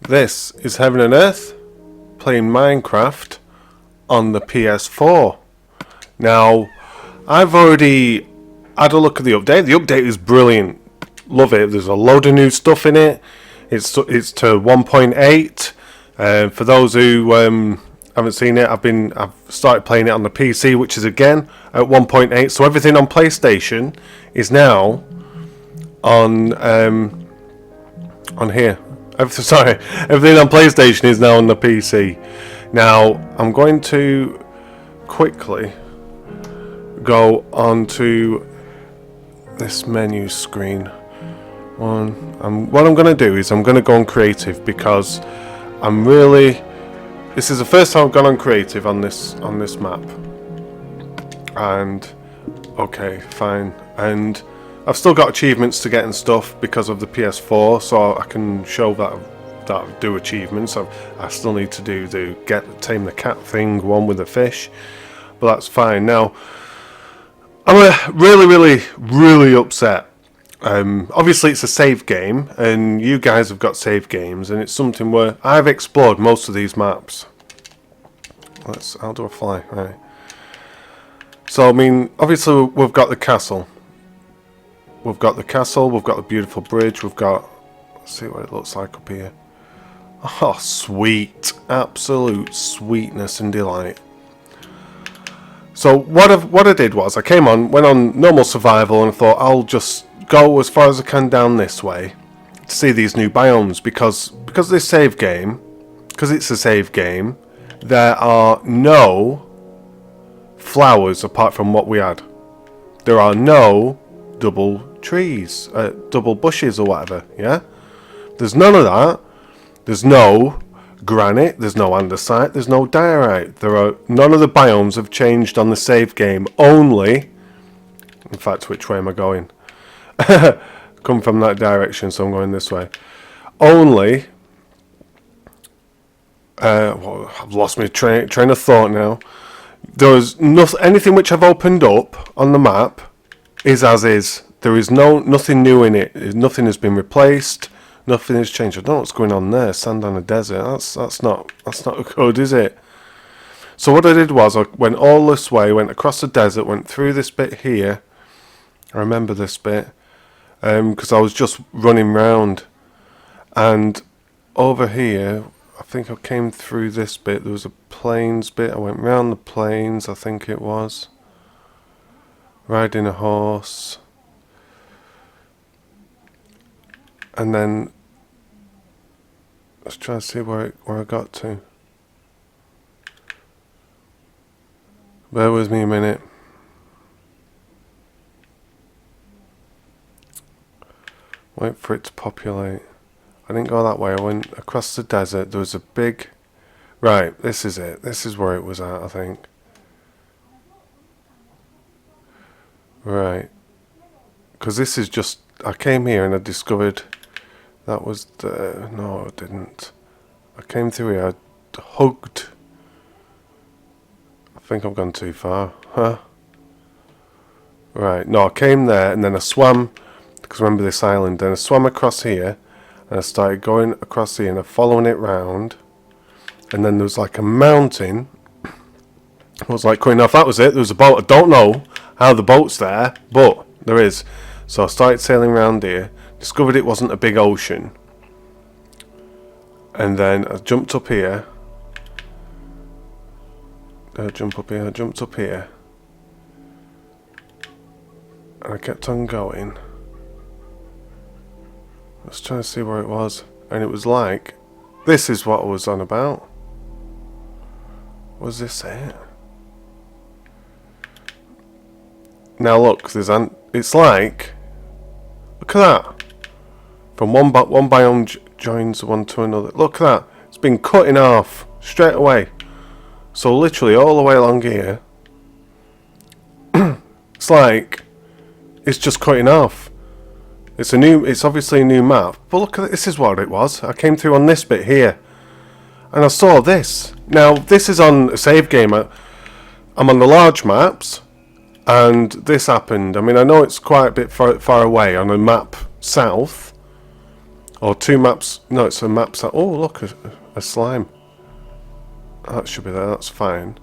This is Heaven and Earth, playing Minecraft on the PS4. Now, I've already had a look at the update. The update is brilliant. Love it. There's a load of new stuff in it. It's to 1.8. For those who haven't seen it, I've started playing it on the PC, which is again at 1.8. So everything on PlayStation is now on here. Everything on PlayStation is now on the PC. Now, I'm going to quickly go onto this menu screen. What I'm going to do is I'm going to go on creative because this is the first time I've gone on creative on this map. And okay, fine. And I've still got achievements to get and stuff because of the PS4, so I can show that I do achievements. I still need to do the tame the cat thing, one with the fish, but that's fine. Now, I'm really upset. Obviously, it's a save game, and you guys have got save games, and it's something where I've explored most of these maps. How do I fly? Right. So, I mean, obviously, we've got the castle. We've got the beautiful bridge, let's see what it looks like up here. Oh, sweet. Absolute sweetness and delight. So what I did was, I went on normal survival, and I thought I'll just go as far as I can down this way to see these new biomes, because it's a save game, there are no flowers apart from what we had. There are no double trees, double bushes or whatever, yeah? There's none of that. There's no granite, there's no andesite, there's no diorite. None of the biomes have changed on the save game. Only, in fact, which way am I going? Come from that direction, so I'm going this way. Only, I've lost my train of thought now. There's anything which I've opened up on the map is as is. There is nothing new in it. Nothing has been replaced. Nothing has changed. I don't know what's going on there. Sand on a desert. That's not good, is it? So what I did was I went all this way, went across the desert, went through this bit here. I remember this bit because I was just running round. And over here, I think I came through this bit. There was a plains bit. I went round the plains, I think it was. Riding a horse. And then let's try to see where I got to. Bear with me a minute. Wait for it to populate. I didn't go that way. I went across the desert. There was a big... Right, this is it. This is where it was at, I think. Right. Because this is just... I came here and I discovered... That was the... No, I didn't. I came through here. I hugged... I think I've gone too far. Huh? Right. No, I came there and then I swam... Because remember this island. Then I swam across here. And I started going across here and following it round. And then there was like a mountain. I was like, going off. That was it. There was a boat. I don't know how the boat's there. But there is. So I started sailing around here. Discovered it wasn't a big ocean. And then I jumped up here. I jumped up here. And I kept on going. I was trying to see where it was. And it was like, this is what I was on about. Was this it? Now look, it's like, look at that. From one biome joins one to another. Look at that. It's been cut in half straight away. So literally all the way along here. It's like it's just cut in half. It's obviously a new map. But look at it. This is what it was. I came through on this bit here. And I saw this. Now this is on a save game. I'm on the large maps. And this happened. I mean, I know it's quite a bit far away on a map south. Or 2 maps. No, it's a map set. Oh, look, a slime. That should be there, that's fine.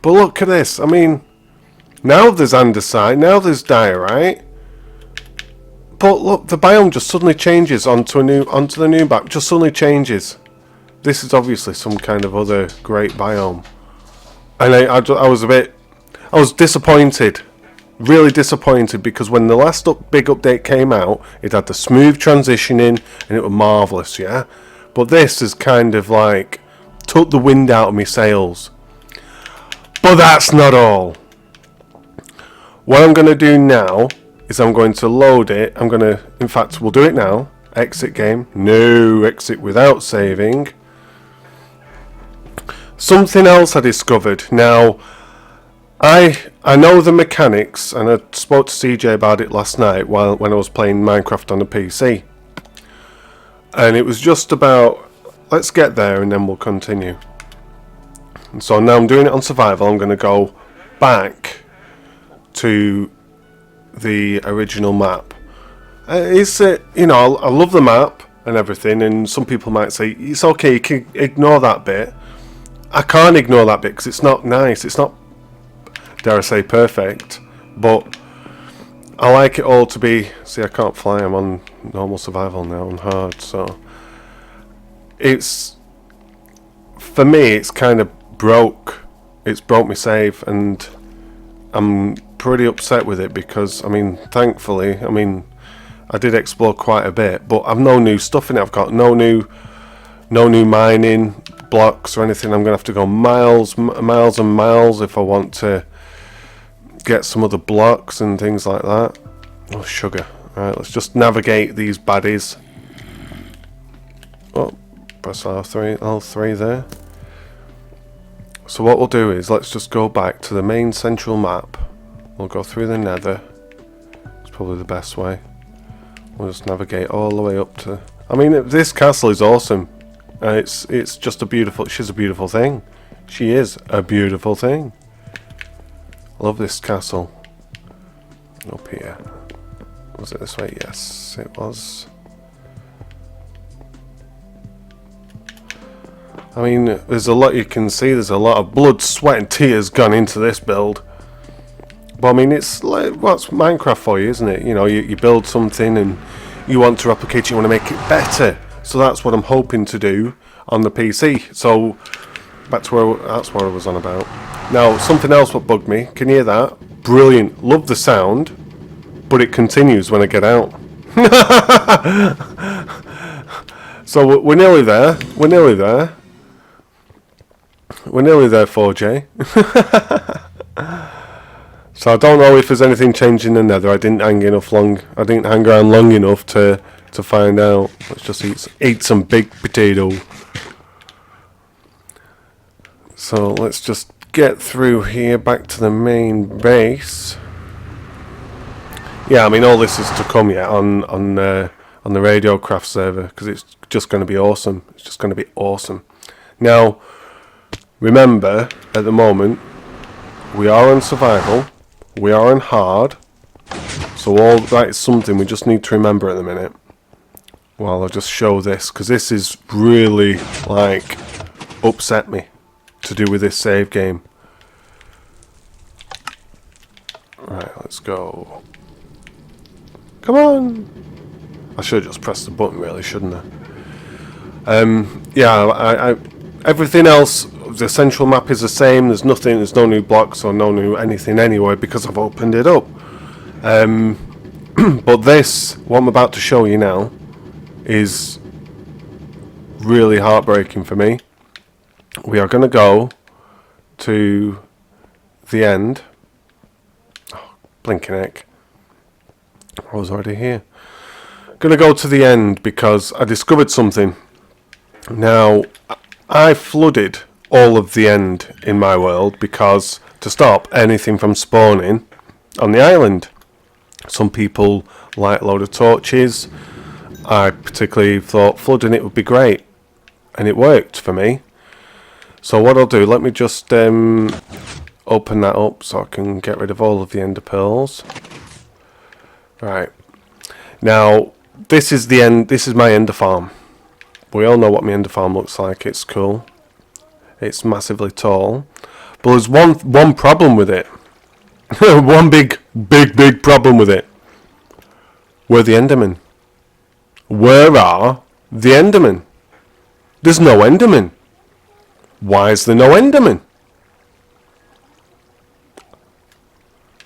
But look at this, I mean, now there's andesite, now there's diorite. But look, the biome just suddenly changes onto the new map, just suddenly changes. This is obviously some kind of other great biome. And I was disappointed. Really disappointed, because when the last big update came out, it had the smooth transitioning and it was marvellous, yeah? But this is kind of like took the wind out of my sails. But that's not all. What I'm going to do now is I'm going to load it. In fact, we'll do it now. Exit game. No, exit without saving. Something else I discovered. Now, I know the mechanics, and I spoke to CJ about it last night when I was playing Minecraft on the PC. And it was just about, let's get there and then we'll continue. And so now I'm doing it on survival. I'm going to go back to the original map. You know, I love the map and everything, and some people might say it's okay, you can ignore that bit. I can't ignore that bit because it's not nice. It's not, dare I say, perfect. But I like it all to be. See, I can't fly. I'm on normal survival now and hard. So it's, for me, it's kind of broke. It's broke me save, and I'm pretty upset with it because, I mean, thankfully, I mean, I did explore quite a bit, but I've no new stuff in it. I've got no new mining blocks or anything. I'm gonna have to go miles and miles if I want to get some other blocks and things like that. Oh, sugar. Right, let's just navigate these baddies. Oh, press L3 there. So what we'll do is, let's just go back to the main central map. We'll go through the nether. It's probably the best way. We'll just navigate all the way up to... I mean, this castle is awesome. It's just a beautiful... She's a beautiful thing. She is a beautiful thing. Love this castle. Up here. Was it this way? Yes, it was. I mean, there's a lot you can see. There's a lot of blood, sweat and tears gone into this build. But I mean, it's like, what's Minecraft for you, isn't it? You know, you build something and you want to replicate it, you want to make it better. So that's what I'm hoping to do on the PC. So back to that's what I was on about. Now, something else what bugged me. Can you hear that? Brilliant. Love the sound, but it continues when I get out. So we're nearly there. We're nearly there. We're nearly there, 4J. So I don't know if there's anything changing in the nether. I didn't hang around long enough to find out. Let's just eat some baked potato. So let's just get through here back to the main base. Yeah, I mean, all this is to come yet on the Radiocraft server, because it's just going to be awesome. It's just going to be awesome. Now, remember, at the moment, we are on survival. We are on hard. So all that is something we just need to remember at the minute. Well, I'll just show this, because this is really, like, upset me to do with this save game. Right, let's go. Come on! I should have just pressed the button, really, shouldn't I? Yeah, everything else, the central map is the same. There's no new blocks or no new anything anyway, because I've opened it up. But this, what I'm about to show you now, is really heartbreaking for me. We are going to go to the end. Oh, blinking heck. I was already here. Going to go to the end because I discovered something. Now, I flooded all of the end in my world because to stop anything from spawning on the island. Some people light a load of torches. I particularly thought flooding it would be great, and it worked for me. So what I'll do, let me just open that up so I can get rid of all of the ender pearls. Right. Now, this is the end. This is my ender farm. We all know what my ender farm looks like. It's cool. It's massively tall. But there's one problem with it. One big problem with it. Where are the Endermen? Where are the Endermen? There's no Endermen. Why is there no Endermen?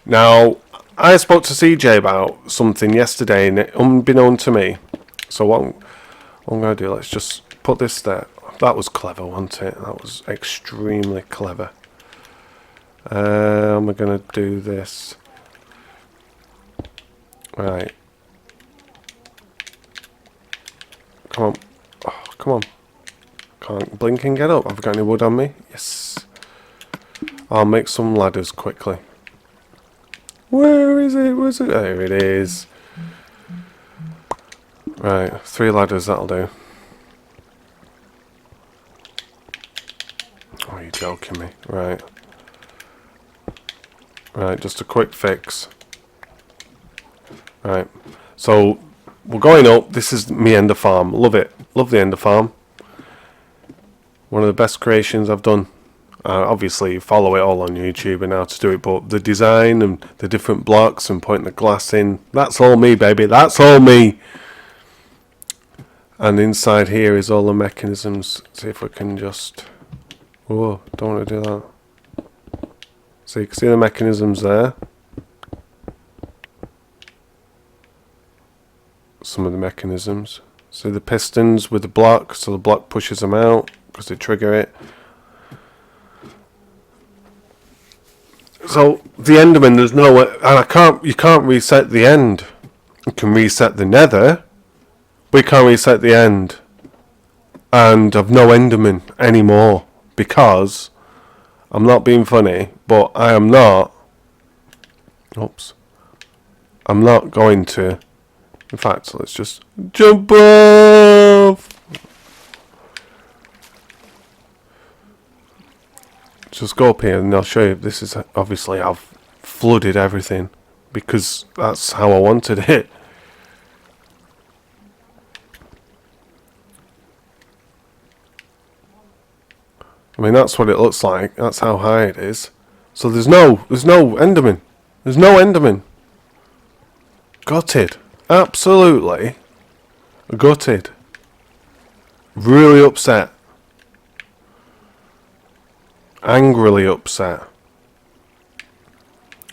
Now, I spoke to CJ about something yesterday, and unbeknown to me. So what I'm going to do, let's just put this there. That was clever, wasn't it? That was extremely clever. We're going to do this. Right. Come on. Oh, come on. Can't blink and get up. Have I got any wood on me? Yes. I'll make some ladders quickly. Where is it? Where's it? There it is. Right. 3 ladders, that'll do. Oh, you're joking me. Right. Right, just a quick fix. Right. So, we're going up. This is me ender farm. Love it. Love the ender farm. One of the best creations I've done. Obviously, you follow it all on YouTube and how to do it, but the design and the different blocks and putting the glass in, that's all me, baby. That's all me. And inside here is all the mechanisms. See if we can just... Whoa, don't want to do that. So you can see the mechanisms there. Some of the mechanisms. So the pistons with the block, so the block pushes them out because they trigger it. So the Enderman, there's no way, and you can't reset the end. You can reset the Nether, but you can't reset the end. And I've no Enderman anymore because I'm not being funny, but I am not. Oops. I'm not going to. In fact, let's just jump off. Just go up here and I'll show you. This is obviously I've flooded everything because that's how I wanted it. I mean, that's what it looks like. That's how high it is. So there's no Enderman. There's no Enderman. Gutted. Absolutely gutted. Really upset. Angrily upset.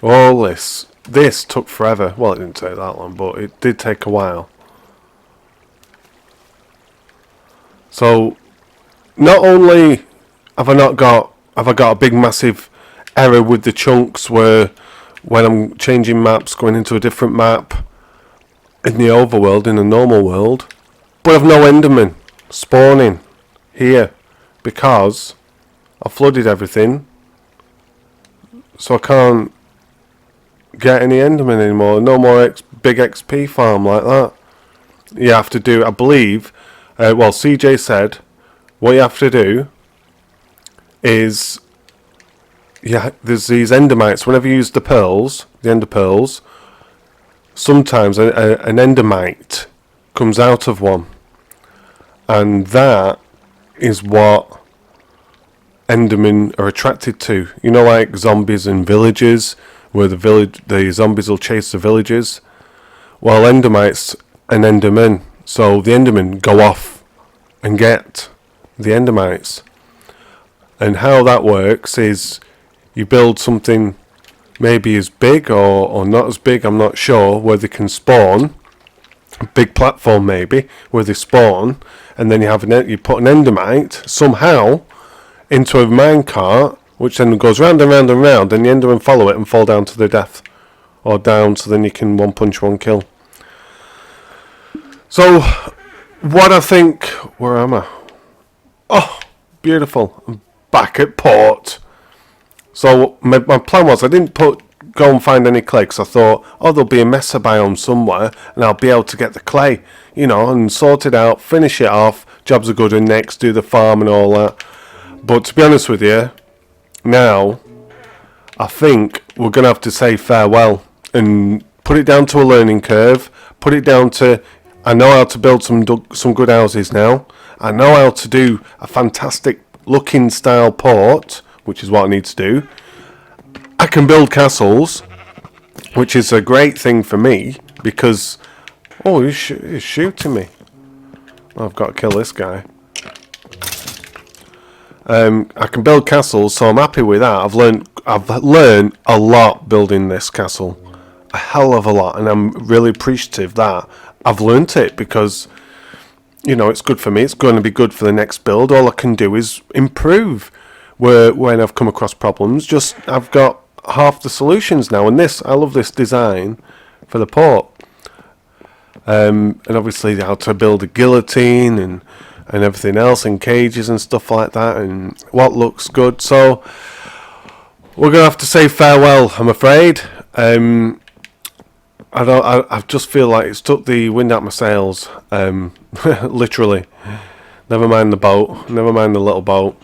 All this took forever. Well, it didn't take that long, but it did take a while. So, not only have I got a big massive error with the chunks where when I'm changing maps, going into a different map in the overworld, in the normal world, but I've no Enderman spawning here because I flooded everything, so I can't get any Enderman anymore. No more big XP farm like that. You have to do, I believe, CJ said, what you have to do is, there's these Endermites. Whenever you use the pearls, the Ender pearls, sometimes an Endermite comes out of one, and that is what Endermen are attracted to. You know, like zombies in villages, where the zombies will chase the villagers. Well, Endermites and Endermen, so the Endermen go off and get the Endermites. And how that works is you build something maybe as big or not as big, I'm not sure, where they can spawn. A big platform maybe, where they spawn, and then you put an Endermite somehow into a minecart, which then goes round and round and round, and the Endermen follow it and fall down to their death. Or down, so then you can one punch, one kill. So, what I think... Where am I? Oh, beautiful. I'm back at port. So, my plan was, I didn't go and find any clay, because I thought, there'll be a Mesa biome somewhere, and I'll be able to get the clay, and sort it out, finish it off, jobs are good, and next do the farm and all that. But to be honest with you, now, I think we're going to have to say farewell and put it down to a learning curve, put it down to, I know how to build some good houses now. I know how to do a fantastic looking style port, which is what I need to do. I can build castles, which is a great thing for me because... Oh, he's shooting me. I've got to kill this guy. I can build castles, so I'm happy with that. I've learned a lot building this castle. A hell of a lot, and I'm really appreciative that I've learnt it because, you know, it's good for me. It's going to be good for the next build. All I can do is improve when I've come across problems. I've got half the solutions now, and I love this design for the port. And obviously how to build a guillotine and everything else, and cages and stuff like that, and what looks good. So we're gonna have to say farewell, I'm afraid. I just feel like it's took the wind out my sails, literally. Never mind the boat, never mind the little boat.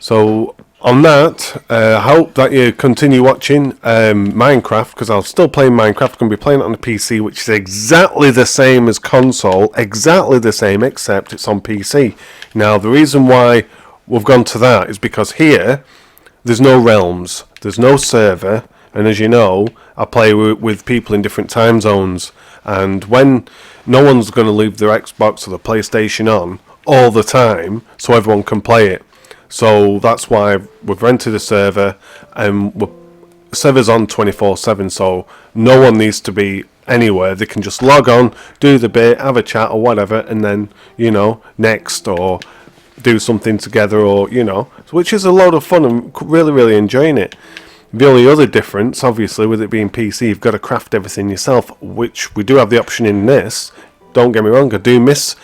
So on that, I hope that you continue watching Minecraft, because I'll still play Minecraft. I'm going to be playing it on the PC, which is exactly the same as console, exactly the same, except it's on PC. Now, the reason why we've gone to that is because here, there's no realms, there's no server, and as you know, I play with people in different time zones, and when no one's going to leave their Xbox or the PlayStation on all the time, so everyone can play it. So that's why we've rented a server, and server's on 24/7, so no one needs to be anywhere. They can just log on, do the bit, have a chat or whatever, and then, you know, next, or do something together, or, you know, which is a lot of fun. I'm really, really enjoying it. The only other difference, obviously, with it being PC, you've got to craft everything yourself, which we do have the option in this. Don't get me wrong, I do miss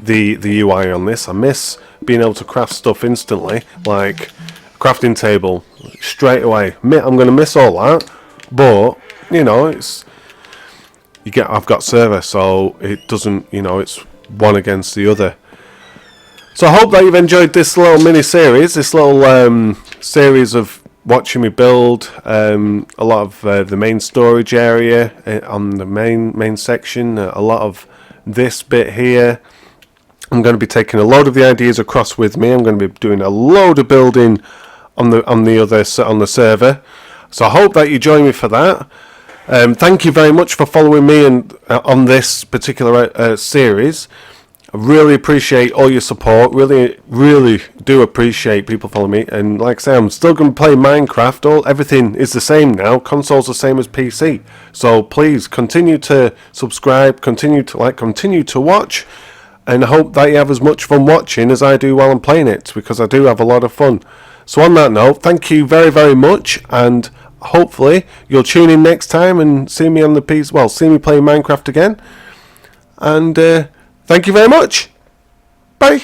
the UI on this. I miss being able to craft stuff instantly, like crafting table straight away. I'm going to miss all that, but you know, I've got server, so it doesn't, you know, it's one against the other. So I hope that you've enjoyed this little mini series, this little series of watching me build a lot of the main storage area on the main section, a lot of this bit here. I'm going to be taking a load of the ideas across with me. I'm going to be doing a load of building on the server. So I hope that you join me for that. Thank you very much for following me on this particular series. I really appreciate all your support. Really, really do appreciate people following me. And like I say, I'm still going to play Minecraft. Everything is the same now. Console's the same as PC. So please continue to subscribe, continue to like, continue to watch. And I hope that you have as much fun watching as I do while I'm playing it, because I do have a lot of fun. So on that note, thank you very, very much, and hopefully you'll tune in next time and see me on the PC. Well, see me play Minecraft again. And thank you very much. Bye.